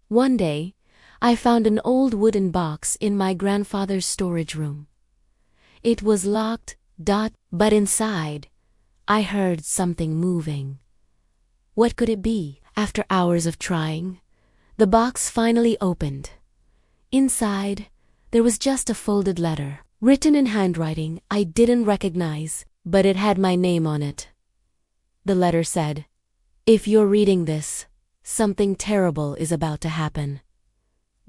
One day, I found an old wooden box in my grandfather's storage room. It was locked, but inside, I heard something moving. What could it be? After hours of trying, the box finally opened. Inside, there was just a folded letter, written in handwriting I didn't recognize, but it had my name on it. The letter said, "If you're reading this, something terrible is about to happen.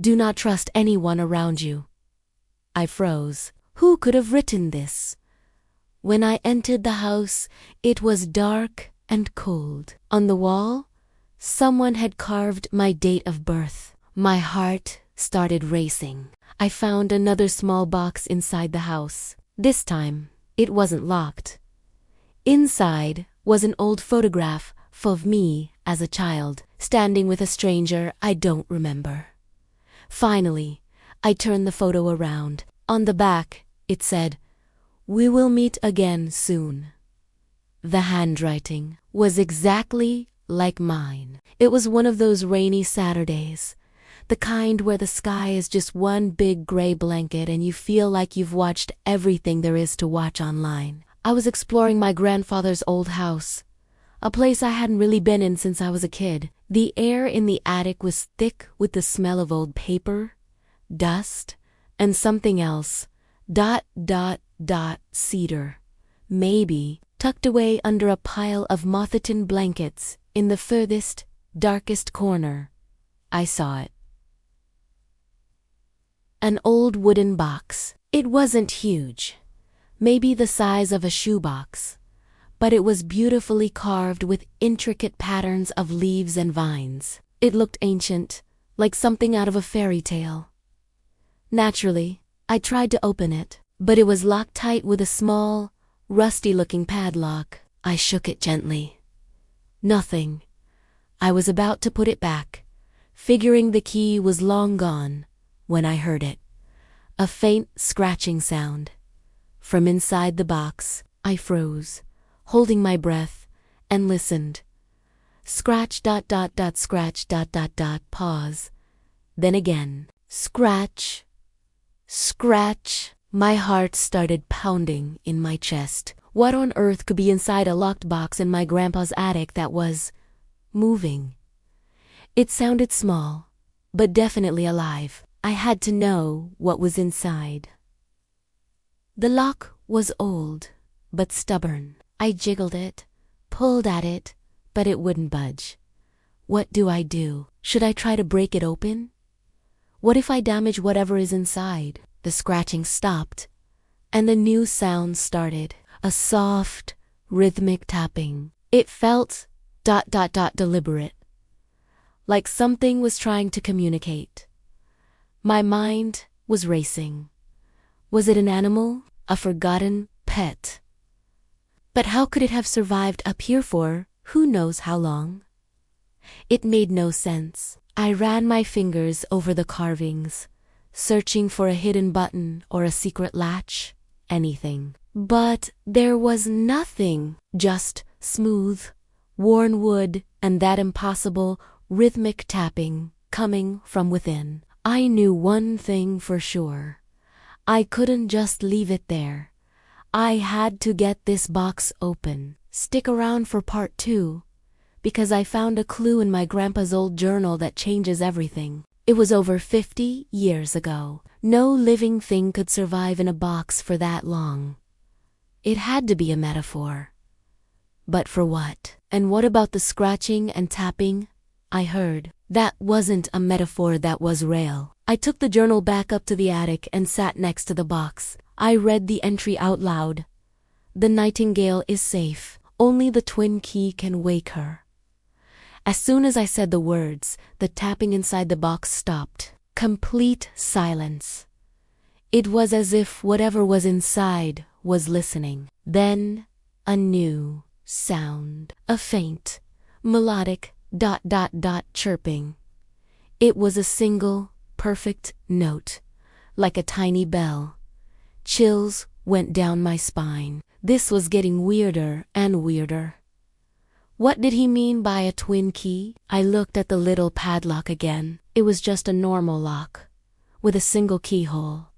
Do not trust anyone around you." I froze. Who could have written this? When I entered the house, it was dark and cold. On the wall, someone had carved my date of birth. My heart started racing. I found another small box inside the house. This time, it wasn't locked. Inside was an old photograph of me as a child, standing with a stranger I don't remember. Finally, I turned the photo around. On the back, it said, "We will meet again soon." The handwriting was exactly like mine. It was one of those rainy Saturdays, the kind where the sky is just one big gray blanket and you feel like you've watched everything there is to watch online. I was exploring my grandfather's old house, a place I hadn't really been in since I was a kid. The air in the attic was thick with the smell of old paper, dust, and something else, cedar, maybe tucked away under a pile of moth-eaten blankets in the furthest, darkest corner. I saw it. An old wooden box. It wasn't huge, maybe the size of a shoebox, but it was beautifully carved with intricate patterns of leaves and vines. It looked ancient, like something out of a fairy tale. Naturally, I tried to open it, but it was locked tight with a small, rusty-looking padlock. I shook it gently. Nothing. I was about to put it back, figuring the key was long gone, when I heard it. A faint scratching sound. From inside the box, I froze, holding my breath, and listened. Scratch, scratch, pause. Then again. Scratch. Scratch. My heart started pounding in my chest. What on earth could be inside a locked box in my grandpa's attic that was moving? It sounded small, but definitely alive. I had to know what was inside. The lock was old, but stubborn. I jiggled it, pulled at it, but it wouldn't budge. What do? Should I try to break it open? What if I damage whatever is inside? The scratching stopped, and the new sound started. A soft, rhythmic tapping. It felt deliberate, like something was trying to communicate. My mind was racing. Was it an animal? A forgotten pet? But how could it have survived up here for who knows how long? It made no sense. I ran my fingers over the carvings, searching for a hidden button or a secret latch, anything. But there was nothing, just smooth, worn wood and that impossible, rhythmic tapping coming from within. I knew one thing for sure. I couldn't just leave it there. I had to get this box open. Stick around for part 2, because I found a clue in my grandpa's old journal that changes everything. It was over 50 years ago. No living thing could survive in a box for that long. It had to be a metaphor. But for what? And what about the scratching and tapping I heard? That wasn't a metaphor, that was real. I took the journal back up to the attic and sat next to the box. I read the entry out loud. "The nightingale is safe. Only the twin key can wake her." As soon as I said the words, the tapping inside the box stopped. Complete silence. It was as if whatever was inside was listening. Then, a new sound. A faint, melodic chirping. It was a single, perfect note, like a tiny bell. Chills went down my spine. This was getting weirder and weirder. What did he mean by a twin key? I looked at the little padlock again. it was just a normal lock, with a single keyhole.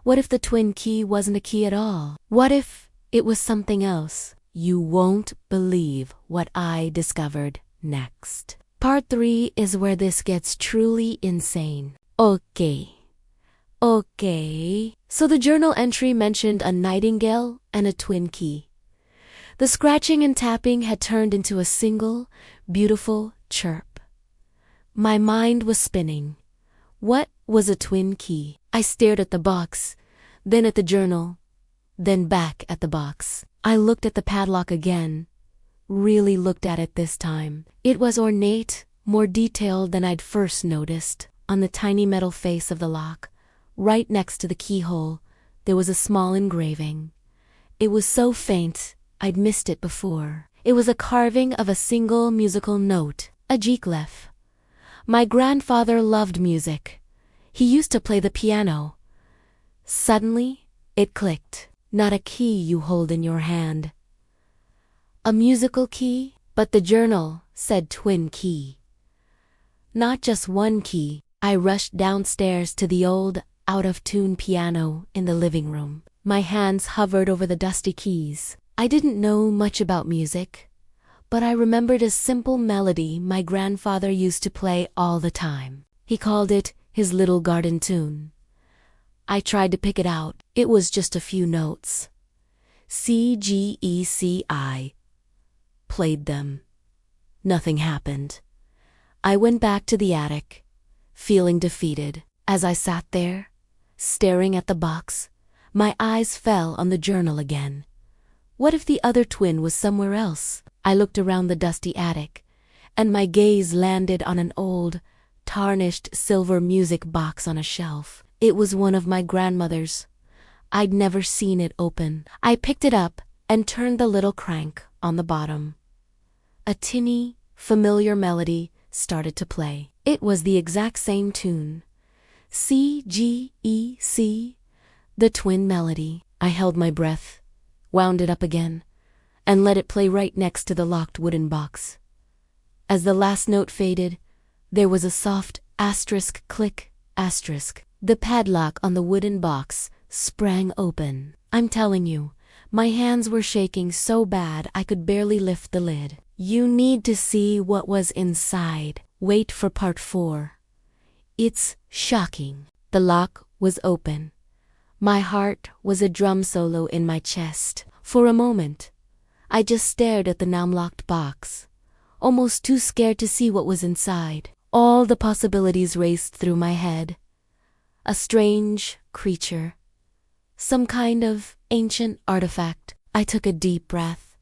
What if the twin key wasn't a key at all? What if it was something else? You won't believe what I discovered next. Part 3 is where this gets truly insane. Okay. So the journal entry mentioned a nightingale and a twin key. The scratching and tapping had turned into a single, beautiful chirp. My mind was spinning. What was a twin key? I stared at the box, then at the journal, then back at the box. I looked at the padlock again, really looked at it this time. It was ornate, more detailed than I'd first noticed. On the tiny metal face of the lock, right next to the keyhole, there was a small engraving. It was so faint, I'd missed it before. It was a carving of a single musical note, a G-clef. My grandfather loved music. He used to play the piano. Suddenly, it clicked. Not a key you hold in your hand. A musical key, but the journal said twin key. Not just one key. I rushed downstairs to the old, out-of-tune piano in the living room. My hands hovered over the dusty keys. I didn't know much about music, but I remembered a simple melody my grandfather used to play all the time. He called it his little garden tune. I tried to pick it out. It was just a few notes. C, G, E, C, I. Played them. Nothing happened. I went back to the attic, feeling defeated. As I sat there, staring at the box, my eyes fell on the journal again. What if the other twin was somewhere else? I looked around the dusty attic, and my gaze landed on an old, tarnished silver music box on a shelf. It was one of my grandmother's. I'd never seen it open. I picked it up and turned the little crank on the bottom. A tinny, familiar melody started to play. It was the exact same tune. C, G, E, C, the twin melody. I held my breath, wound it up again, and let it play right next to the locked wooden box. As the last note faded, there was a soft asterisk click, asterisk. The padlock on the wooden box sprang open. I'm telling you, my hands were shaking so bad I could barely lift the lid. You need to see what was inside. Wait for part 4. It's shocking. The lock was open. My heart was a drum solo in my chest. For a moment, I just stared at the now-locked box, almost too scared to see what was inside. All the possibilities raced through my head. A strange creature. Some kind of ancient artifact. I took a deep breath,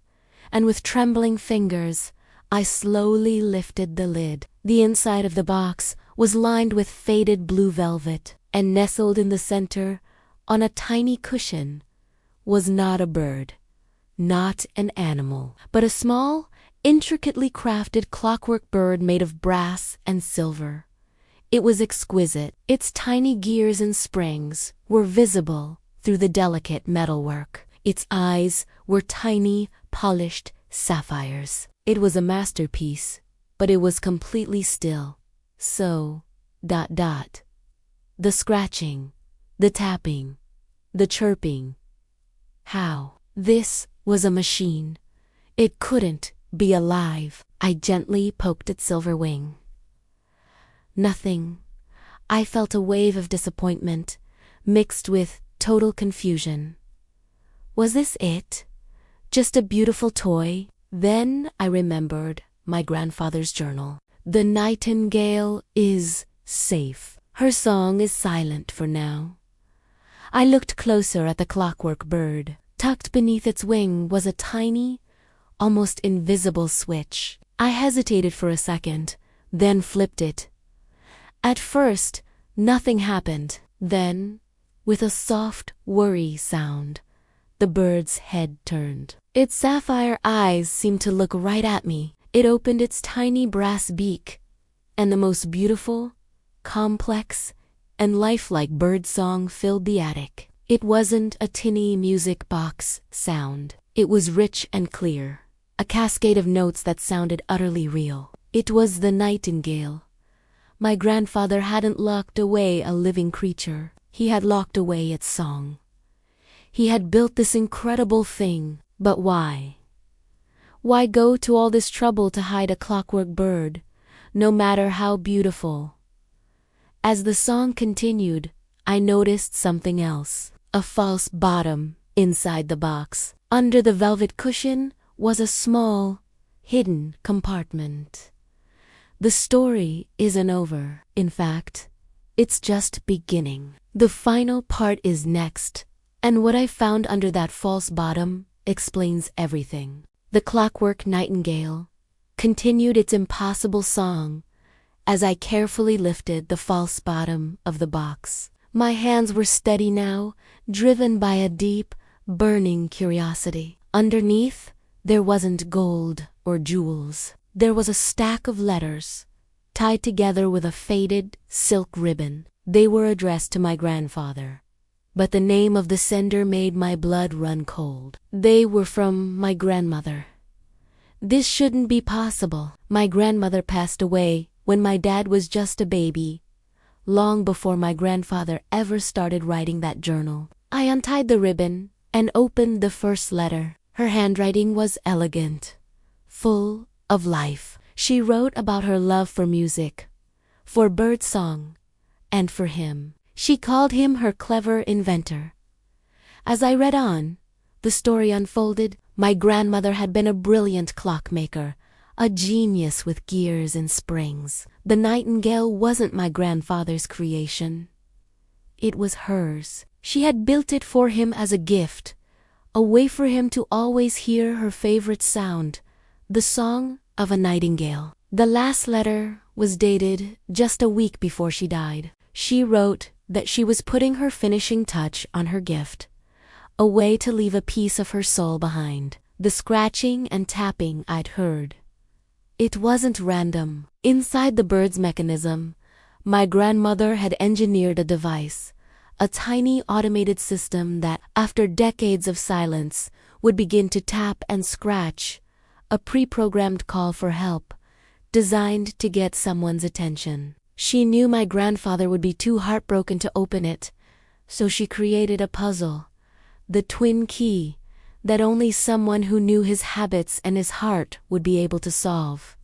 and with trembling fingers, I slowly lifted the lid. The inside of the box was lined with faded blue velvet, and nestled in the center, on a tiny cushion, was not a bird, not an animal, but a small, intricately crafted clockwork bird made of brass and silver. It was exquisite. Its tiny gears and springs were visible through the delicate metalwork. Its eyes were tiny, polished sapphires. It was a masterpiece, but it was completely still. So, ... The scratching, the tapping, the chirping. How? This was a machine. It couldn't be alive. I gently poked its silver wing. Nothing. I felt a wave of disappointment, mixed with total confusion. Was this it? Just a beautiful toy? Then I remembered my grandfather's journal. The nightingale is safe. Her song is silent for now. I looked closer at the clockwork bird. Tucked beneath its wing was a tiny, almost invisible switch. I hesitated for a second, then flipped it. At first, nothing happened. Then, with a soft worry sound, the bird's head turned. Its sapphire eyes seemed to look right at me. It opened its tiny brass beak, and the most beautiful, complex, and lifelike bird song filled the attic. It wasn't a tinny music box sound. It was rich and clear, a cascade of notes that sounded utterly real. It was the nightingale, My grandfather hadn't locked away a living creature. He had locked away its song. He had built this incredible thing, but why? Why go to all this trouble to hide a clockwork bird, no matter how beautiful? As the song continued, I noticed something else. A false bottom inside the box. Under the velvet cushion was a small, hidden compartment. The story isn't over. In fact, it's just beginning. The final part is next, and what I found under that false bottom explains everything. The clockwork nightingale continued its impossible song as I carefully lifted the false bottom of the box. My hands were steady now, driven by a deep, burning curiosity. Underneath, there wasn't gold or jewels. There was a stack of letters, tied together with a faded silk ribbon. They were addressed to my grandfather, but the name of the sender made my blood run cold. They were from my grandmother. This shouldn't be possible. My grandmother passed away when my dad was just a baby, long before my grandfather ever started writing that journal. I untied the ribbon and opened the first letter. Her handwriting was elegant, full of life. She wrote about her love for music, for birdsong, and for him. She called him her clever inventor. As I read on, the story unfolded. My grandmother had been a brilliant clockmaker, a genius with gears and springs. The nightingale wasn't my grandfather's creation. It was hers. She had built it for him as a gift, a way for him to always hear her favorite sound, the song of a nightingale. The last letter was dated just a week before she died. She wrote that she was putting her finishing touch on her gift, a way to leave a piece of her soul behind. The scratching and tapping I'd heard, it wasn't random. Inside the bird's mechanism, my grandmother had engineered a device, a tiny automated system that, after decades of silence, would begin to tap and scratch, a pre-programmed call for help, designed to get someone's attention. She knew my grandfather would be too heartbroken to open it, so she created a puzzle, the twin key, that only someone who knew his habits and his heart would be able to solve.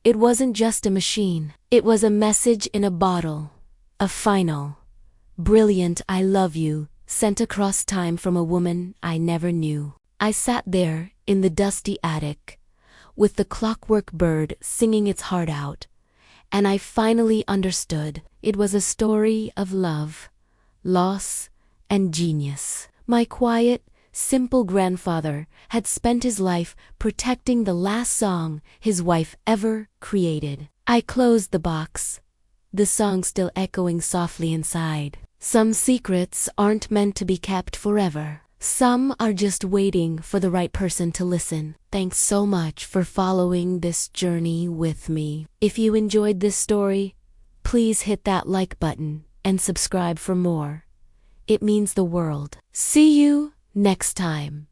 It wasn't just a machine. It was a message in a bottle, a final, brilliant "I love you" sent across time from a woman I never knew. I sat there in the dusty attic, with the clockwork bird singing its heart out, and I finally understood. It was a story of love, loss, and genius. My quiet, simple grandfather had spent his life protecting the last song his wife ever created. I closed the box, the song still echoing softly inside. Some secrets aren't meant to be kept forever. Some are just waiting for the right person to listen. Thanks so much for following this journey with me. If you enjoyed this story, please hit that like button and subscribe for more. It means the world. See you next time.